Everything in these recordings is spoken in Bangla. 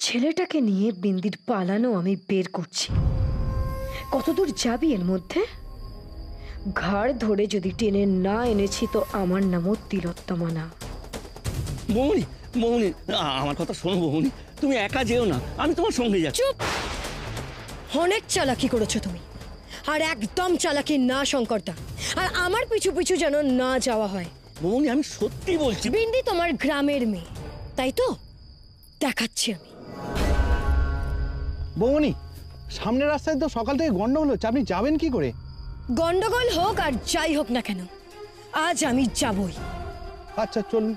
ছেলেটাকে নিয়ে বিন্দির পালানো আমি বের করছি। কতদূর যাবি এর মধ্যে? ঘাড় ধরে যদি টেনে না এনেছি তো আমার নামও তিলোত্তমা না। বৌমনি, বৌমনি, আমার কথা শোনো বৌমনি, তুমি একা যেও না, আমি তোমার সঙ্গে যাচ্ছি। চুপ! অনেক চালাকি করেছো তুমি, আর একদম চালাকি না শঙ্করদা। আর আমার পিছু পিছু যেন না যাওয়া হয়। বৌমনি, আমি সত্যি বলছি। বিন্দি তোমার গ্রামের মেয়ে, তাই তো? দেখাচ্ছি আমি। বৌমনি, সামনের রাস্তায় তো সকাল থেকে গন্ডগোল হচ্ছে, আপনি যাবেন কি করে? গন্ডগোল হোক আর যাই হোক না কেন, আজ আমি যাবই। আচ্ছা চলুন।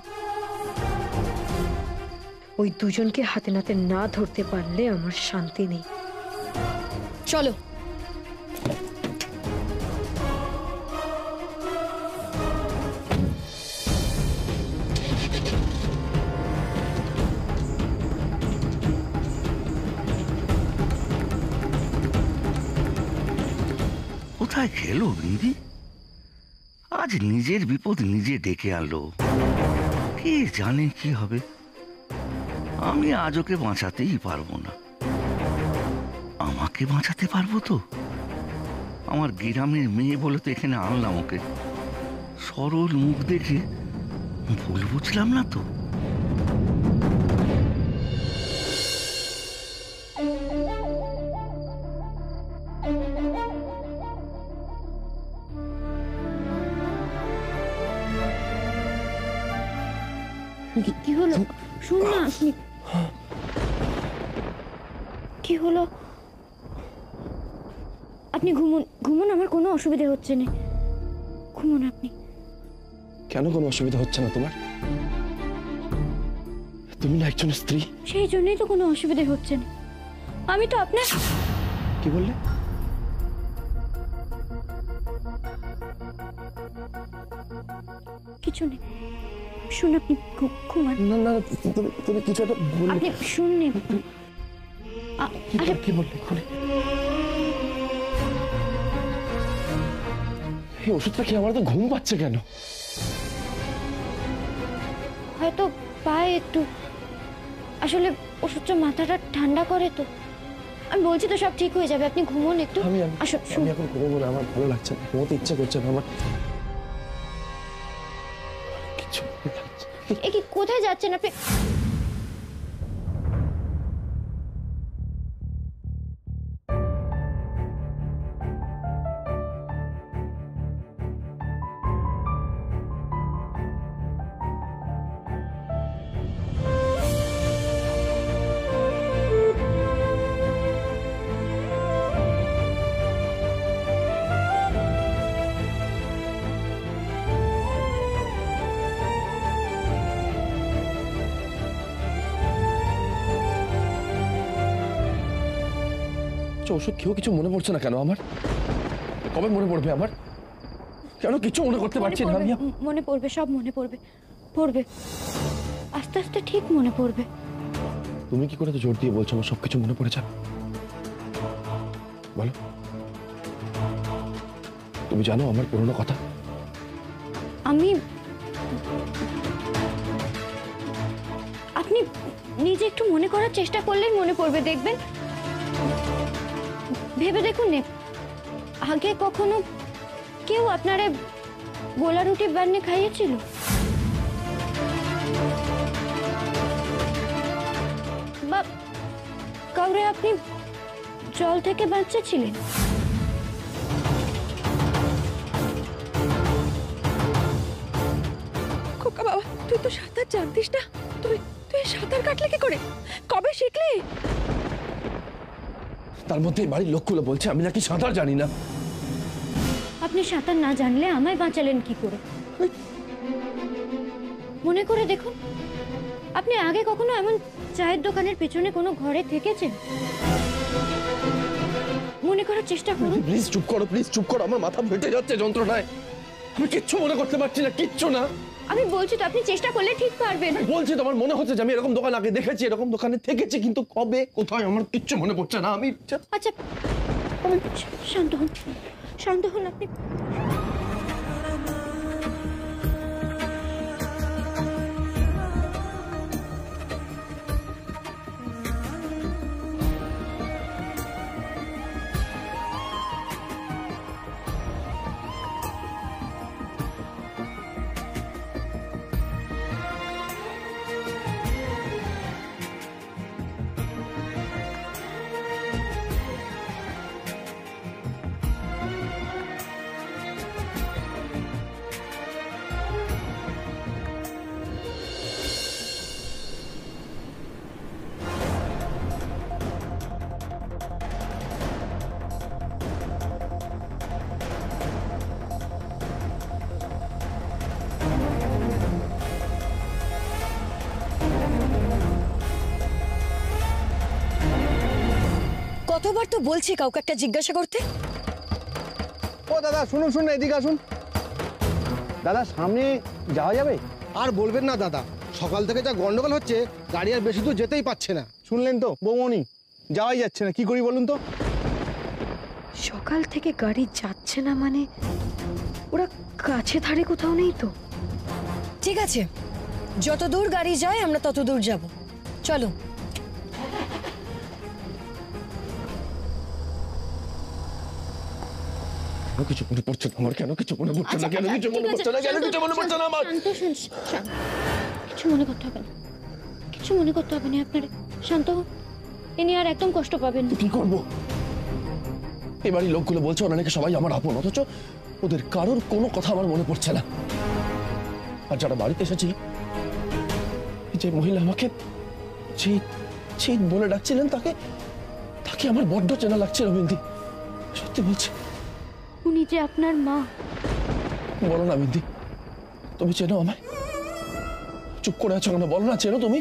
ওই দুজনকে হাতে নাতে না ধরতে পারলে আমার শান্তি নেই। চলো। কোথায় খেলো বিন্দি? আজ নিজের বিপদ নিজে ডেকে আনলো। কে জানে কি হবে। আমি আজ ওকে বাঁচাতেই পারবো না। আমাকে বাঁচাতে পারবো তো? আমার গ্রামের মেয়ে বলে তো এখানে আনলাম ওকে। সরল মুখ দেখে ভুল বুঝলাম না তো? কি হলো? শুন না, কি হলো? আপনি ঘুমুন, ঘুমুন, আমার কোনো অসুবিধা হচ্ছে না। ঘুমুন আপনি। কেন কোনো অসুবিধা হচ্ছে না তোমার? তুমি না একজন স্ত্রী। সেই জন্যই তো কোনো অসুবিধা হচ্ছে না। আমি তো আপনার... কি বললে? কিছু নেই, শুন আপনি ঘুমান। না না, তুমি কিছু একটা বললে। আপনি শুননি? কি বললে? খুলে এই ওষুধটা খেয়ে আমার তো ঘুম পাচ্ছে কেন? হয়তো পায়ে একটু, আসলে ওষুধটা মাথাটা ঠান্ডা করে তো। আমি বলছি তো সব ঠিক হয়ে যাবে, আপনি ঘুমোন একটু। আমি এখন ঘুমোবো না, আমার ভালো লাগছে না, ঘুমোতে ইচ্ছা করছে না আমার। কিছু এ কি, কোথায় যাচ্ছেন আপনি? ওষুধ খেয়েও কিছু মনে পড়ছে না কেন আমার? কবে মনে পড়বে আমার? কেন কিছু মনে করতে পারছি না আমি? মনে পড়বে, সব মনে পড়বে, পড়বে আস্তে আস্তে, ঠিক মনে পড়বে। তুমি কি করে তো জোর দিয়ে বলছো আমার সবকিছু মনে পড়ে যাবে? বলো, তুমি জানো আমার পুরনো কথা? আপনি নিজে একটু মনে করার চেষ্টা করলেই মনে পড়বে, দেখবেন। ভেবে দেখুন না, আগে কখনো কেউ আপনারে গোলা রুটি বানিয়ে খাইয়েছিল? বা কাউরে আপনি জল থেকে বাঁচিয়েছিলেন? খোকা বাবা, তুই তো সাঁতার জানতিস না? তুই সাঁতার কাটলে কি করে? কবে শিখলি? তার মধ্যে বাড়ির লোকগুলো বলছে আমি নাকি সাঁতার জানি না। আপনি সাঁতার না জানলে আমায় বাঁচালেন কি করে? মনে করে দেখুন, আপনি আগে কখনো এমন চায়ের দোকানের পেছনে কোনো ঘরে থেকেছেন? মনে করার চেষ্টা করুন। প্লিজ চুপ করো, প্লিজ চুপ করো, আমার মাথা ফেটে যাচ্ছে যন্ত্রণায়। আমি কিচ্ছু মনে করতে পারছি না, কিচ্ছু না। আমি বলছি তো, আপনি চেষ্টা করলে ঠিক পারবেন। বলছি তো, আমার মনে হচ্ছে যে আমি এরকম দোকান আগে দেখেছি, এরকম দোকানে থেকেছি, কিন্তু কবে কোথায় আমার কিচ্ছু মনে পড়ছে না। আমি আচ্ছা, শান্ত হন, শান্ত হন আপনি। কতবার তো বলছি কাউকে একটা জিজ্ঞাসা করতে। ও দাদা শুনুন শুনুন, এদিকে আসুন। দাদা সামনে যাওয়া যাবে? আর বলবেন না দাদা, সকাল থেকে যা গন্ডগোল হচ্ছে, গাড়ি আর বেশি দূর যেতেই পারছে না। শুনলেন তো বৌমনি, যাওয়াই যাচ্ছে না, কি করি বলুন তো? সকাল থেকে গাড়ি যাচ্ছে না মানে ওরা কাছে ধারে কোথাও নেই তো? ঠিক আছে, যত দূর গাড়ি যায় আমরা তত দূর যাব। চলো। কিছু মনে পড়ছে না আমার, কেন কিছু মনে পড়ছে না, কেন কিছু মনে পড়ছে না, কেন কিছু মনে পড়ছে না আমার? কিছু মনে করতে হবে না, কিছু মনে করতে হবে না আপনার। শান্ত হন, ইনি আর একদম কষ্ট পাবেন না। কি করবো? এবারই লোকগুলো বলছে ওরা নাকি সবাই আমার আপন, অথচ ওদের কারোর কোনো কথা আমার মনে পড়ছে না। আর যারা বাড়িতে এসেছি, যে মহিলা আমাকে চিত বলে ডাকছিলেন, তাকে আমার বড্ড চেনা লাগছিল বিন্দি। সত্যি বলছি। উনি যে আপনার মা। বলো না বিন্দি, তুমি চেনো আমায়? চুপ করে আছো কেন? বলো না, চেনো তুমি?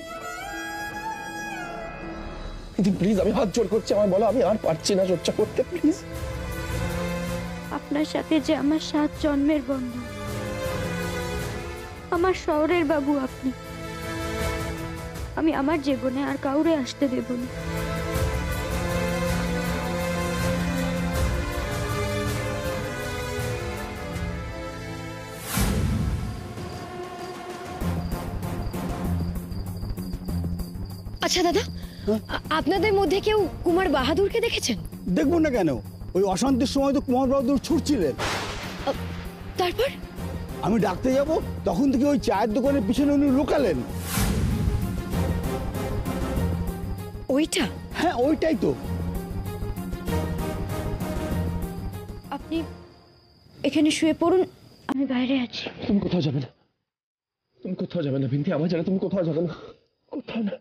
প্লিজ, আমি হাত জোড় করছি, আমায় বলো, আমি আর পারছি না চর্চা করতে, প্লিজ। আপনার সাথে যে আমার 7 জন্মের বন্ধন, আমার শহরের বাবু আপনি। আমি আমার জীবনে আর কাউরে আসতে দেব না। আচ্ছা দাদা, আপনাদের মধ্যে কেউ কুমার বাহাদুরকে দেখেছেন? দেখবো না কেন, ওই অশান্তির সময় তো কুমার বাহাদুর ছুটছিলেন। তারপর আমি ডাকতে যাব, তখন থেকে ওই চায়ের দোকানের পিছনে উনি লুকালেন। ওইটা? হ্যাঁ ওইটাই তো। আপনি এখানে শুয়ে পড়ুন, আমি বাইরে আছি। তুমি কোথাও যাবে না, তুমি কোথাও যাবে না বিন্দি, আমার জানা তুমি কোথাও যাবে না, কোথাও না।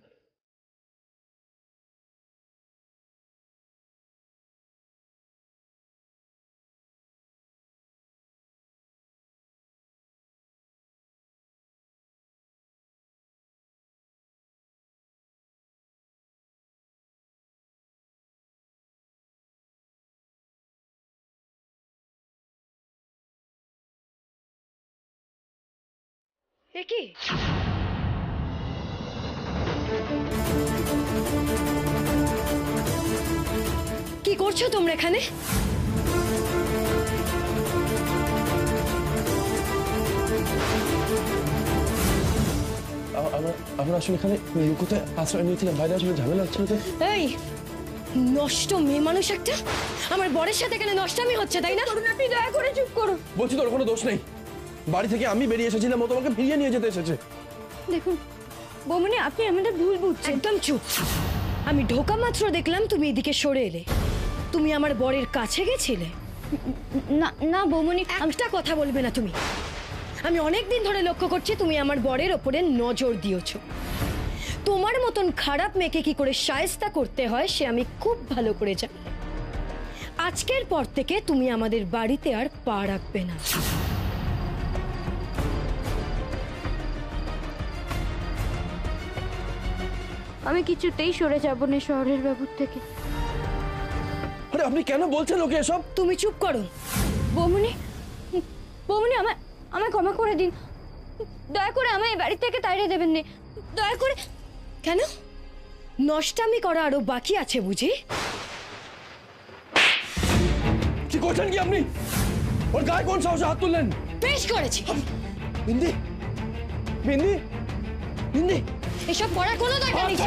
কি কি করছো তোমরা এখানে? আমরা আসলে এখানে লুকোতে আশ্রয় নিয়েছিলাম, বাইরে আসলে ঝামেলা হচ্ছিল তো। এই নষ্ট মেয়ে মানুষ একটা, আমার বরের সাথে এখানে নষ্টামি হচ্ছে, তাই না? আপনি দয়া করে চুপ করো। বলছি তোর কোনো দোষ নেই, বাড়ি থেকে আমি বেরিয়ে এসেছিলাম, ও তোমাকে ফিরিয়ে নিয়ে যেতে এসেছে। দেখুন বৌমনি, আপনি আমাদের ভুল বুঝছেন। একদম চুপ। আমি ঢোকা মাত্র দেখলাম তুমি এদিকে সরে এলে। তুমি আমার বরের কাছে গেছিলে? না না বৌমনি, একটা কথা বলবে না তুমি। আমি অনেক দিন ধরে লক্ষ্য করছি তুমি আমার বরের ওপরে নজর দিয়েছো। তোমার মতন খারাপ মেয়েকে কি করে শায়েস্তা করতে হয় সে আমি খুব ভালো করে জানি। আজকের পর থেকে তুমি আমাদের বাড়িতে আর পা রাখবে না। আমি কিছুতেই সরে যাব না শহরের বাবুর থেকে। আরে আপনি কেন বলছেন ওকে এসব? তুমি চুপ করো। বৌমনি, বৌমনি, আমায় ক্ষমা করে দিন, দয়া করে আমায় বাড়ি থেকে তাড়িয়ে দেবেন না, দয়া করে। কেন? নষ্টামি করা আরো বাকি আছে বুঝি? কি করছেন কি আপনি? ওর গায়ে কোন সাহসে হাত তুললেন? বেশ করেছি। বিন্দি, বিন্দি, বিন্দি, এসব করার কোনো দরকার নেই।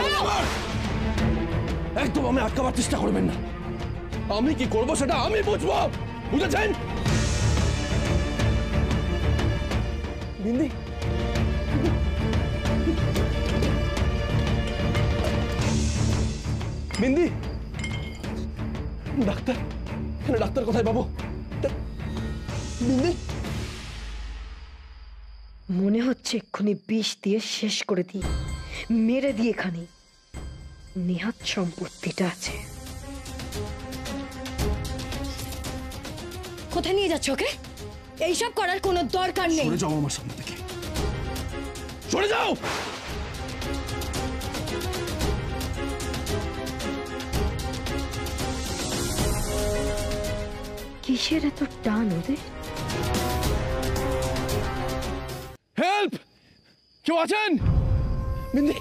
একদম আমি আটকাবার চেষ্টা করবেন না। আমি কি করবো সেটা আমি বুঝবো, বুঝেছেন? বিন্দি, বিন্দি, ডাক্তার, ডাক্তার কোথায় পাবো? বিন্দি, মনে হচ্ছে এক্ষুনি বিষ দিয়ে শেষ করে দিই, মেরে দিয়ে এখানে নেহাত সম্পত্তিটা আছে। কোথায় নিয়ে যাচ্ছ ওকে? এইসব করার কোনো দরকার নেই। সরে যাও আমার সামনে থেকে, সরে যাও। কিসের এত টান ওদের? হেল্প! কেউ আছেন? বিন্দি,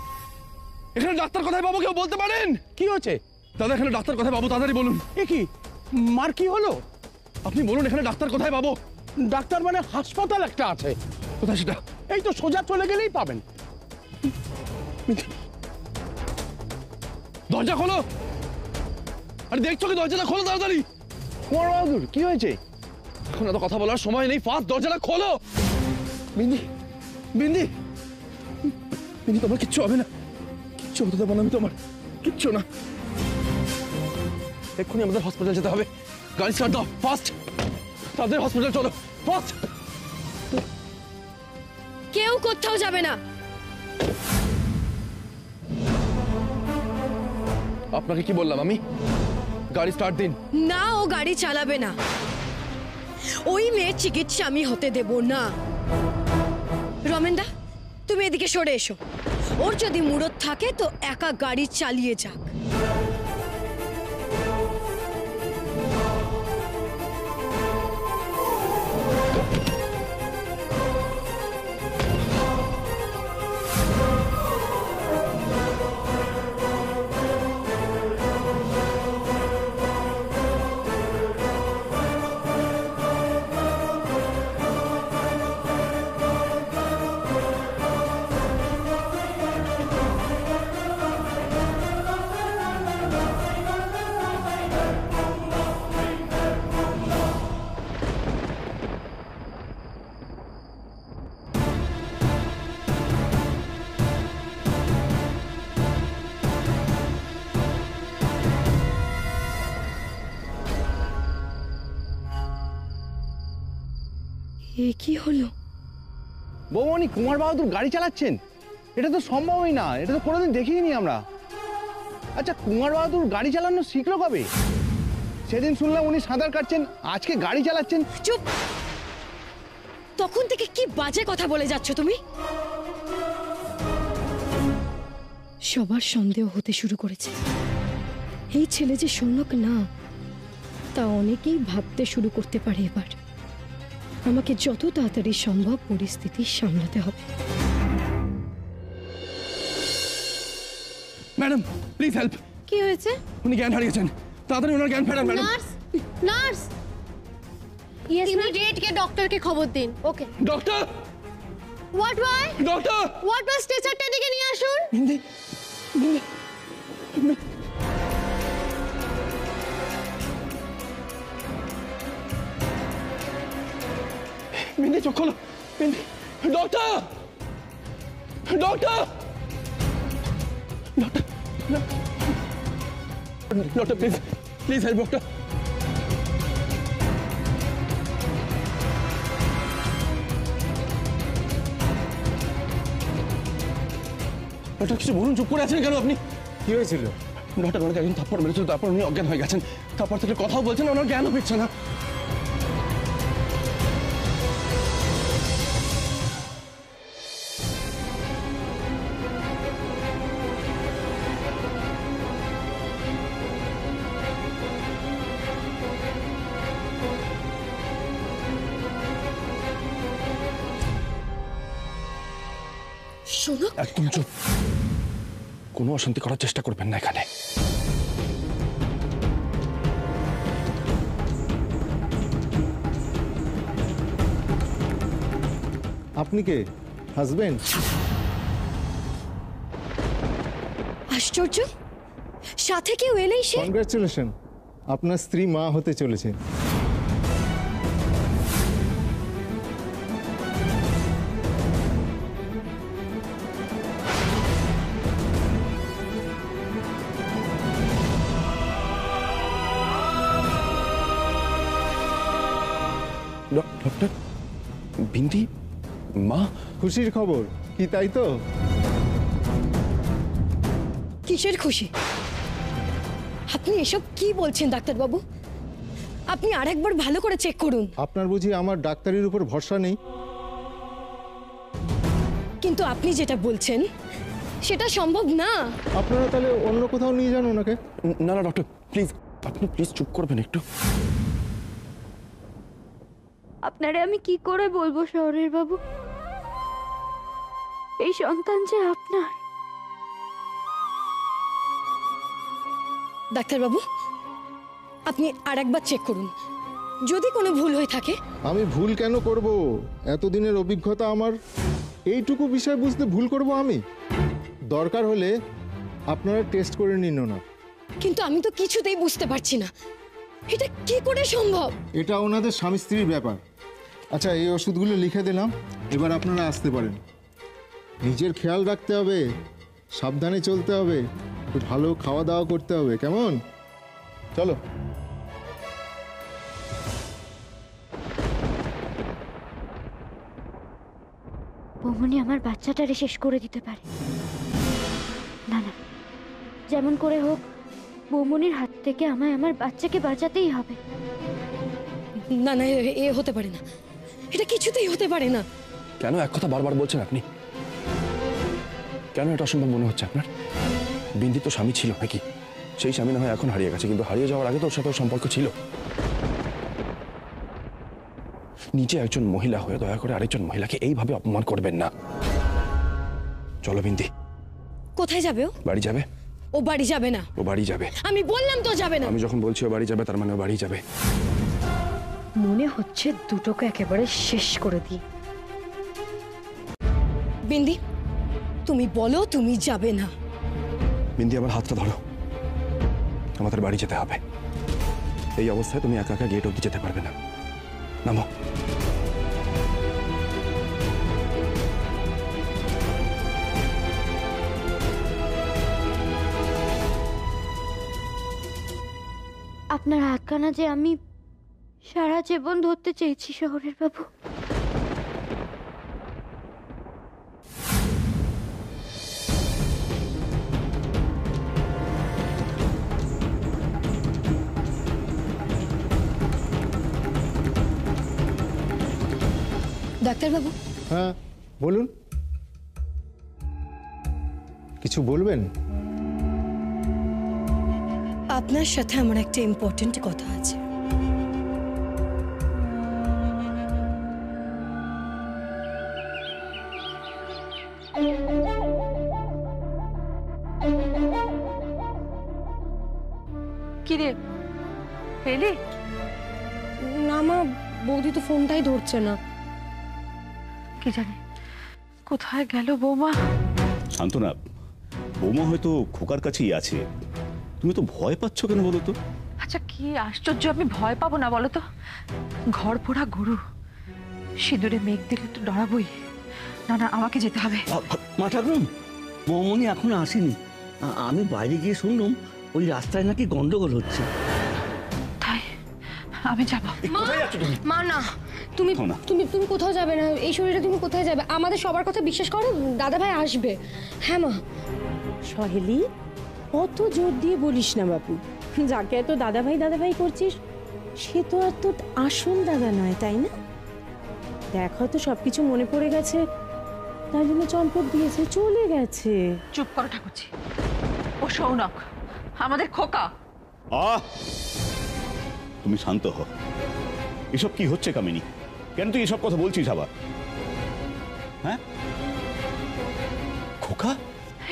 এখানে ডাক্তার কোথায় পাবো, কেউ বলতে পারেন? কি হচ্ছে? দাদা, এখানে ডাক্তার কোথায় পাবো, তাড়াতাড়ি বলুন। এ কি, মার কি হলো? আপনি বলুন এখানে ডাক্তার কোথায় পাবো। ডাক্তার মানে হাসপাতাল একটা আছে, কোথায় সেটা? এই তো সোজা চলে গেলেই পাবেন। দরজা খোলো। আরে দেখছো কি, দরজাটা খোলো তাড়াতাড়ি। কুমার বাহাদুর, কি হয়েছে? এখন এত কথা বলার সময় নেই, ফাস্ট দরজাটা খোলো। বিন্দি, বিন্দি, বিন্দি, তোমার কিচ্ছু হবে না, কিচ্ছু হতে দেবো না আমি তোমার, কিচ্ছু না। এক্ষুনি আমাদের হসপিটাল যেতে হবে, গাড়ি স্টার্ট দাও, ফাস্ট। তাদের হসপিটাল চলো, ফাস্ট। কেউ কোথাও যাবে না। আপনাকে কি বললাম আমি? গাড়ি স্টার্ট দিন। না, ও গাড়ি চালাবে না। ওই মেয়ের চিকিৎসা আমি হতে দেব না। রমেনদা, তুমি এদিকে সরে এসো। ওর যদি মুরত থাকে তো একা গাড়ি চালিয়ে যাক। এ কি হলো? বৌমনি, কুমার বাহাদুর গাড়ি চালাচ্ছেন? এটা তো সম্ভবই না, এটা তো কোনোদিন দেখিনি আমরা। আচ্ছা, কুমার বাহাদুর গাড়ি চালানো শিখলো কবে? সেদিন শুনলাম উনি সাঁতার কাটছেন, আজকে গাড়ি চালাচ্ছেন। চুপ! তখন থেকে কি বাজে কথা বলে যাচ্ছ তুমি? সবার সন্দেহ হতে শুরু করেছে। এই ছেলে যে সৌনক না, তা অনেকেই ভাবতে শুরু করতে পারে। এবার আমাকে যত তাড়াতাড়ি সম্ভব পরিস্থিতি সামলাতে হবে। Madam, please help. কি হয়েছে? উনি জ্ঞান হারিয়েছেন, তাড়াতাড়ি ওনার জ্ঞান ফেরান ম্যাডাম। নার্স, নার্স, ইমিডিয়েট কে ডক্টরকে খবর দিন। Okay doctor, ward boy, doctor, ward boy, স্ট্রেচারটা এদিকে নিয়ে আসুন। বিন্দি, বিন্দি, বিন্দি, চোখ খোলো। Bindi, doctor, doctor, doctor, doctor, please, please help doctor. Doctor, কিছু বলুন, চুপ করে আছেন কেন আপনি? কি হয়েছিল? ডক্টর, ওনাকে একজন থাপ্পড় মেরেছিল, তারপর উনি অজ্ঞান হয়ে গেছেন। তারপর থেকে কথাও বলছেন না, ওনার জ্ঞানও ফিরছে না। শোনো, একদম চুপ, কোনো অশান্তি করার চেষ্টা করবেন না এখানে। আপনি কে? হাজবেন্ড? আশ্চর্য, সাথে কেউ এলেই সে। কনগ্রাচুলেশন, আপনার স্ত্রী মা হতে চলেছে। ডক্টর, বিন্দি মা? খুশির খবর কি, তাই তো? কিসের খুশি? আপনি এসব কি বলছেন ডাক্তারবাবু? আপনি আরেকবার ভালো করে চেক করুন। আপনার বুঝি আমার ডাক্তারির উপর ভরসা নেই? কিন্তু আপনি যেটা বলছেন সেটা সম্ভব না। আপনারা তাহলে অন্য কোথাও নিয়ে যান ওনাকে। না না ডক্টর, প্লিজ, আপনি প্লিজ চুপ করবেন একটু। আপনারে আমি কি করে বলবো শহরের বাবু, এই সন্তান যে আপনার। ডাক্তারবাবু, আপনি আর একবার চেক করুন, যদি কোনো ভুল হয়ে থাকে। আমি ভুল কেন করব? এতদিনের অভিজ্ঞতা আমার, এইটুকু বিষয় বুঝতে ভুল করব আমি? দরকার হলে আপনারা টেস্ট করে নিন না। কিন্তু আমি তো কিছুতেই বুঝতে পারছি না, এটা কি করে সম্ভব? এটা ওনাদের স্বামী স্ত্রীর ব্যাপার। আচ্ছা, এই ওষুধগুলো লিখে দিলাম, এবার আপনারা আসতে পারেন। নিজের খেয়াল রাখতে হবে, সাবধানে চলতে হবে, একটু ভালো খাওয়া দাওয়া করতে হবে, কেমন? চলো। বৌমনি আমার বাচ্চাটারে শেষ করে দিতে পারে। না না, যেমন করে হোক বৌমনির হাত থেকে আমায় আমার বাচ্চাকে বাঁচাতেই হবে। না না, এ হতে পারে না, এটা কিছুতেই হতে পারে না। কেন এক কথা বারবার বলছেন আপনি? কেন এটা অসম্ভব মনে হচ্ছে আপনার? বিন্দি তো স্বামী ছিল নাকি? সেই স্বামী না হয় এখন হারিয়ে গেছে, কিন্তু হারিয়ে যাওয়ার আগে তো ওর সাথে ওর সম্পর্ক ছিল। নিজে একজন মহিলা হয়ে দয়া করে আরেকজন মহিলাকে এইভাবে অপমান করবেন না। চলো বিন্দি। কোথায় যাবে ও? বাড়ি যাবে। ও বাড়ি যাবে না। ও বাড়ি যাবে। আমি বললাম তো যাবে না। আমি যখন বলছি ও বাড়ি যাবে, তার মানে ও বাড়ি যাবে। মনে হচ্ছে দুটোকে একেবারে শেষ করে দিই। বিন্দি, তুমি বলো তুমি যাবে না। বিন্দি, আমার হাতটা ধরো, আমাদের বাড়ি যেতে হবে। এই অবস্থায় তুমি একা একা গেট অব্দি যেতে পারবে না। নামো। আপনার হাতখানা যে আমি সারা জীবন ধরতে চেয়েছি শহরের বাবু। ডাক্তারবাবু, হ্যাঁ বলুন, কিছু বলবেন? আপনার সাথে আমার একটা ইম্পর্টেন্ট কথা আছে। কিরে পেলি? না মা, বৌদি তো ফোনটাই ধরছে না। কি জানি কোথায় গেল বৌমা। শান্তনা, বৌমা হয়তো খোকার কাছেই আছে। তুমি তো ভয় পাচ্ছ কেন বলো তো? আচ্ছা কি আশ্চর্য, আমি ভয় পাবো না বলো তো? ঘর পোড়া গরু, সিঁদুরে মেঘ দিলে তো ডরাবই। না না, আমাকে যেতে হবে। মা ঠাকুরুন, বৌমনি এখনো আসেনি। আমি বাইরে গিয়ে শুনলাম ওই রাস্তায় নাকি গন্ডগোল হচ্ছে। তাই আমি যাবো। মা না, তুমি তুমি তুমি কোথাও যাবে না। এই শরীরে তুমি কোথায় যাবে? আমাদের সবার কথা বিশ্বাস করো, দাদা ভাই আসবে। হ্যাঁ মা। সহেলি, অত জোর দিয়ে বলিস না বাপু। যাকে এত দাদা ভাই করছিস সে তো আর তোর আসল দাদা নয়, তাই না? দেখ, হয়তো সবকিছু মনে পড়ে গেছে, তাই জন্য চম্পট দিয়েছে, চলে গেছে। চুপ করো ঠাকুরজি, ও সৌনক আমাদের খোকা। তুমি শান্ত হও। এসব কি হচ্ছে কামিনী? কেন তুই এসব কথা বলছিস আবার? হ্যাঁ খোকা?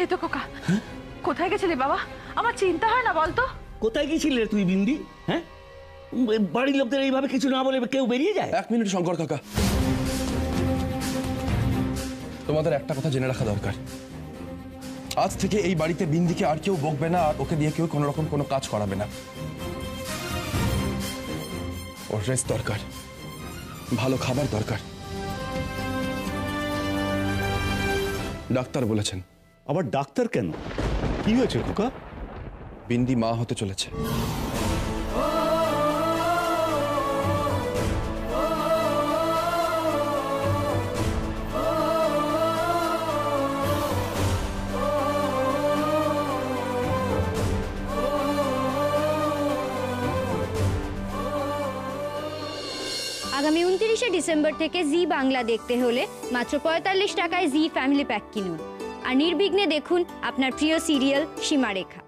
এই তো খোকা। কোথায় গেছিলি বাবা? আমার চিন্তা হয় না বলতো? কোথায় গেছিলে তুই বিন্দি? হ্যাঁ, বাড়ির লোকদের এইভাবে কিছু না বলে কেউ বেরিয়ে যায়? এক মিনিট শঙ্কর কাকা, তোমাদের একটা কথা জেনে রাখা দরকার। আজ থেকে এই বাড়িতে বিন্দিকে আর কেউ বকবে না, আর ওকে দিয়ে কেউ কোনো রকম কোনো কাজ করাবে না। ওর রেস্ট দরকার, ভালো খাবার দরকার। ডাক্তার বলেছেন। আবার ডাক্তার কেন? কি হয়েছে খোকা? বিন্দি মা হতে চলেছে। আগামী 29শে ডিসেম্বর থেকে জি বাংলা দেখতে হলে মাত্র 45 টাকায় জি ফ্যামিলি প্যাক কিনুন আর নির্বিঘ্নে দেখুন আপনার প্রিয় সিরিয়াল সীমারেখা।